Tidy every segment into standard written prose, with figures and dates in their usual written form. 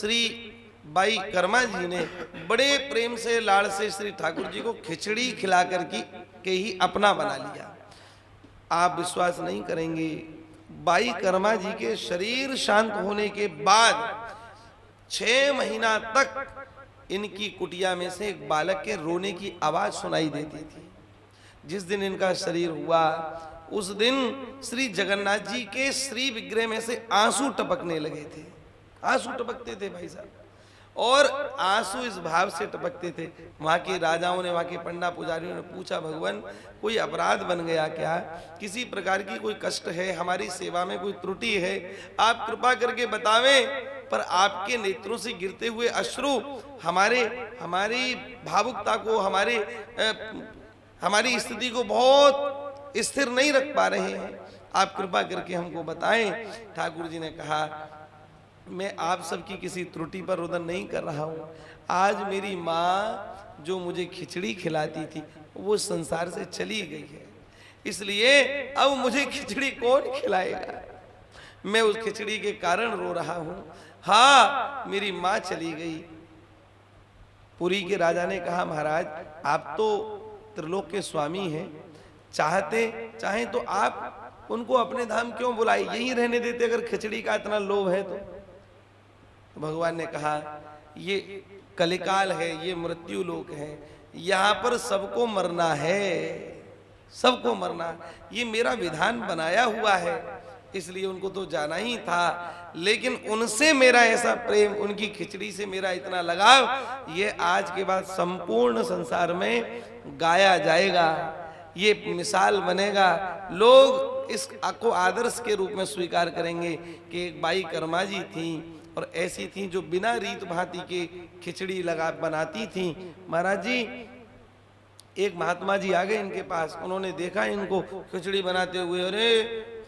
Shri by Karma जी ने बड़े प्रेम से लाड़ से श्री ठाकुर जी को खिचड़ी खिला कर के ही अपना बना लिया। आप विश्वास नहीं करेंगे, बाई कर्मा जी के शरीर शांत होने के बाद 6 महीना तक इनकी कुटिया में से एक बालक के रोने की आवाज सुनाई देती थी। जिस दिन इनका शरीर हुआ उस दिन श्री जगन्नाथ जी के श्री विग्रह में से आंसू टपकने लगे थे। आंसू टपकते थे भाई साहब, और आंसू इस भाव से टपकते थे। वहां के राजाओं ने, वहां के पंडा पुजारियों ने पूछा, भगवान कोई अपराध बन गया क्या, किसी प्रकार की कोई कष्ट है, हमारी सेवा में कोई त्रुटि है, आप कृपा करके बतावें। पर आपके नेत्रों से गिरते हुए अश्रु हमारी भावुकता को, हमारी स्थिति को बहुत स्थिर नहीं रख पा रहे हैं, आप कृपा करके हमको बताएं। ठाकुर जी ने कहा, मैं आप सबकी किसी त्रुटि पर रुदन नहीं कर रहा हूं। आज मेरी माँ जो मुझे खिचड़ी खिलाती थी वो संसार से चली गई है, इसलिए अब मुझे खिचड़ी कौन खिलाएगा, मैं उस खिचड़ी के कारण रो रहा हूं। हाँ, मेरी माँ चली गई। पुरी के राजा ने कहा, महाराज आप तो त्रिलोक के स्वामी हैं, चाहें तो आप उनको अपने धाम क्यों बुलाए, यहीं रहने देते अगर खिचड़ी का इतना लोभ है तो। भगवान ने कहा, ये कलिकाल है, ये मृत्यु लोक है, यहाँ पर सबको मरना है, सबको मरना, ये मेरा विधान बनाया हुआ है, इसलिए उनको तो जाना ही था। लेकिन उनसे मेरा ऐसा प्रेम, उनकी खिचड़ी से मेरा इतना लगाव, ये आज के बाद संपूर्ण संसार में गाया जाएगा, ये मिसाल बनेगा। लोग इसको आदर्श के रूप में स्वीकार करेंगे कि एक बाई कर्मा जी थी और ऐसी थी जो बिना रीत भांति के खिचड़ी लगा बनाती थी। महाराज जी, एक महात्मा जी आ गए इनके पास, उन्होंने देखा इनको खिचड़ी बनाते हुए, अरे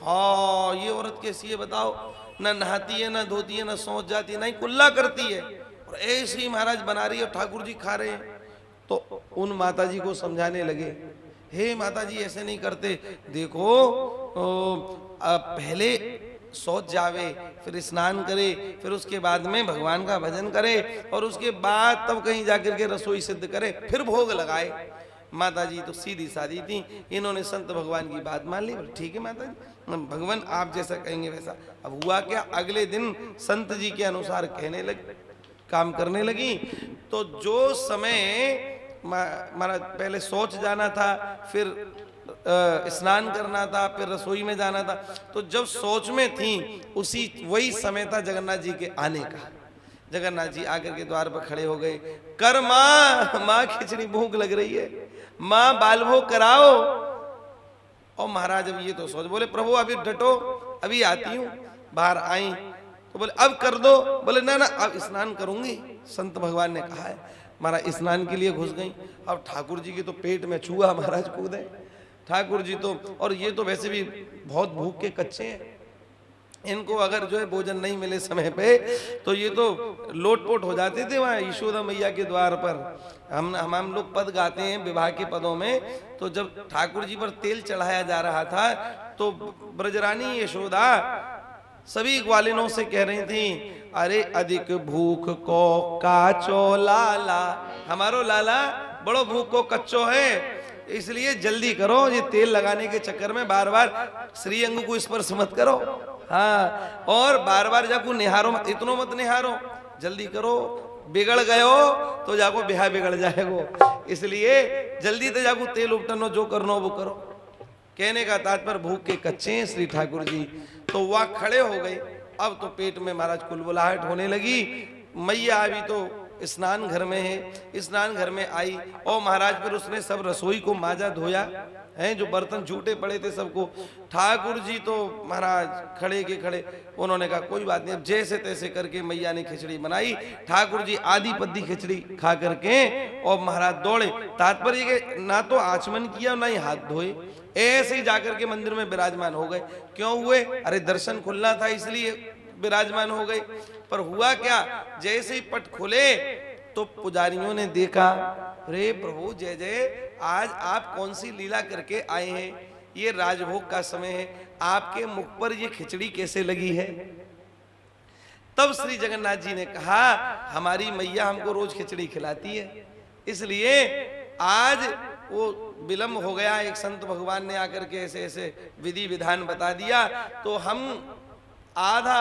हाँ ये औरत कैसी है बताओ, ना नहाती है, ना धोती है, ना सोच जाती है, ना ही कुल्ला करती है, और ऐसे ही महाराज बना रही है, ठाकुर जी खा रहे हैं। तो उन माता जी को समझाने लगे, हे माता जी ऐसे नहीं करते, देखो पहले सोच जावे, फिर स्नान करे, फिर उसके बाद में भगवान का भजन करे, और उसके बाद तब कहीं जाकर के रसोई सिद्ध करे, फिर भोग लगाए। माता जी तो सीधी सादी थी, इन्होंने संत भगवान की बात मान ली। ठीक है माता जी, भगवान आप जैसा कहेंगे वैसा। अब हुआ क्या, अगले दिन संत जी के अनुसार कहने लगी, काम करने लगी। तो जो समय महाराज पहले सोच जाना था, फिर स्नान करना था, फिर रसोई में जाना था, तो जब सोच में थी वही समय था जगन्नाथ जी के आने का। जगन्नाथ जी आकर के द्वार पर खड़े हो गए, कर माँ खिचड़ी भूख लग रही है, माँ बाल भोग कराओ। और महाराज अब ये तो सोच, बोले प्रभु अभी डटो, अभी आती हूँ। बाहर आई तो बोले अब कर दो, बोले ना ना अब स्नान करूंगी, संत भगवान ने कहा है। महाराज स्नान के लिए घुस गई। अब ठाकुर जी के तो पेट में चूहा महाराज कूदे, ठाकुर जी तो, और ये तो वैसे भी बहुत भूख के कच्चे हैं, इनको अगर जो है भोजन नहीं मिले समय पे तो ये तो लोटपोट हो जाते थे वहाँ यशोदा मैया के द्वार पर। हम लोग पद गाते हैं विवाह के पदों में, तो जब ठाकुर जी पर तेल चढ़ाया जा रहा था तो ब्रजरानी यशोदा सभी ग्वालिनों से कह रही थी, अरे अधिक भूख को काचो लाला, हमारो लाला बड़ो भूख को कच्चो है, इसलिए जल्दी करो, ये तेल लगाने के चक्कर में बार बार श्रीअंग को स्पर्श मत करो। हाँ, और बार बार जाको निहारो मत, इतनो मत निहारो, जल्दी करो, बिगड़ गयो तो जाको ब्याह बिगड़ जाएगो, इसलिए जल्दी तो जाको तेल उपटनो, जो करनो वो करो। कहने का तात्पर्य भूख के कच्चे हैं श्री ठाकुर जी। तो वह खड़े हो गए। अब तो पेट में महाराज कुलबुलाहट होने लगी। मैया अभी तो स्नान घर में है, स्नान घर में आई और महाराज फिर उसने सब रसोई को माजा धोया हैं, जो बर्तन झूठे पड़े थे सबको। ठाकुर जी तो महाराज खड़े के खड़े, उन्होंने कहा कोई बात नहीं, अब जैसे तैसे करके मैया ने खिचड़ी बनाई। ठाकुर जी आधी पद्दी खिचड़ी खा करके और महाराज दौड़े। तात्पर्य के ना तो आचमन किया ना ही हाथ धोए, ऐसे ही जाकर के मंदिर में विराजमान हो गए। क्यों हुए? अरे दर्शन खुलना था इसलिए विराजमान हो गए। पर हुआ क्या, जैसे ही पट खुले तो पुजारियों ने देखा, अरे प्रभु जय जय, आज आप कौन सी लीला करके आए हैं, ये राजभोग का समय है, आपके मुख पर ये खिचड़ी कैसे लगी है? तब श्री जगन्नाथ जी ने कहा हमारी मैया हमको रोज खिचड़ी खिलाती है, इसलिए आज वो विलंब हो गया, एक संत भगवान ने आकर के ऐसे ऐसे विधि विधान बता दिया, तो हम आधा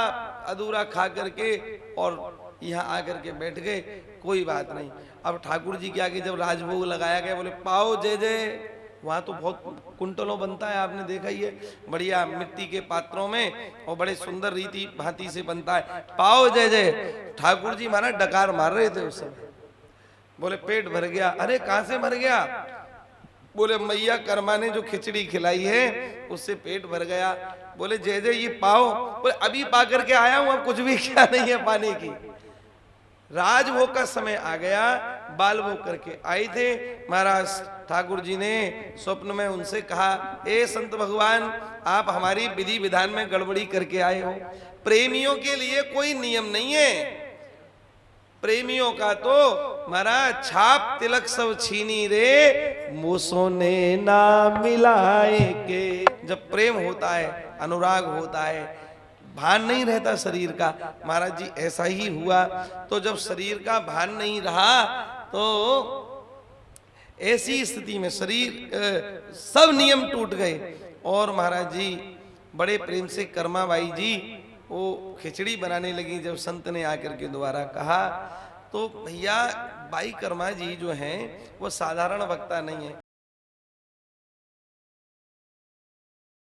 अधूरा खा करके और यहाँ आकर के बैठ गए, कोई बात नहीं। अब ठाकुर जी के आगे जब राजभोग लगाया गया, बोले पाओ जय जय। वहाँ तो बहुत कुंटलों बनता है, आपने देखा ही है, बढ़िया मिट्टी के पात्रों में और बड़े सुंदर रीति भांति से बनता है, पाओ जय जय। ठाकुर जी माना डकार मार रहे थे उस समय, बोले पेट भर गया। अरे कहाँ से भर गया? बोले मैया कर्मा ने जो खिचड़ी खिलाई है उससे पेट भर गया। बोले जय जय ये पाओ। बोले अभी पा करके आया हूं, अब कुछ भी क्या नहीं है पाने की। राजभोग का समय आ गया, बाल भोग करके आए थे। महाराज ठाकुर जी ने स्वप्न में उनसे कहा, ए संत भगवान, आप हमारी विधि विधान में गड़बड़ी करके आए हो। प्रेमियों के लिए कोई नियम नहीं है, प्रेमियों का तो महाराज छाप तिलक सब छीनी रे, मूसों ने ना मिलाए के। जब प्रेम होता है, अनुराग होता है, भान नहीं रहता शरीर का। महाराज जी ऐसा ही हुआ। तो जब शरीर का भान नहीं रहा तो ऐसी स्थिति में शरीर सब नियम टूट गए। और महाराज जी बड़े प्रेम से कर्माबाई जी वो खिचड़ी बनाने लगी। जब संत ने आकर के दोबारा कहा तो भैया बाई कर्मा जी जो हैं वो साधारण वक्ता नहीं है,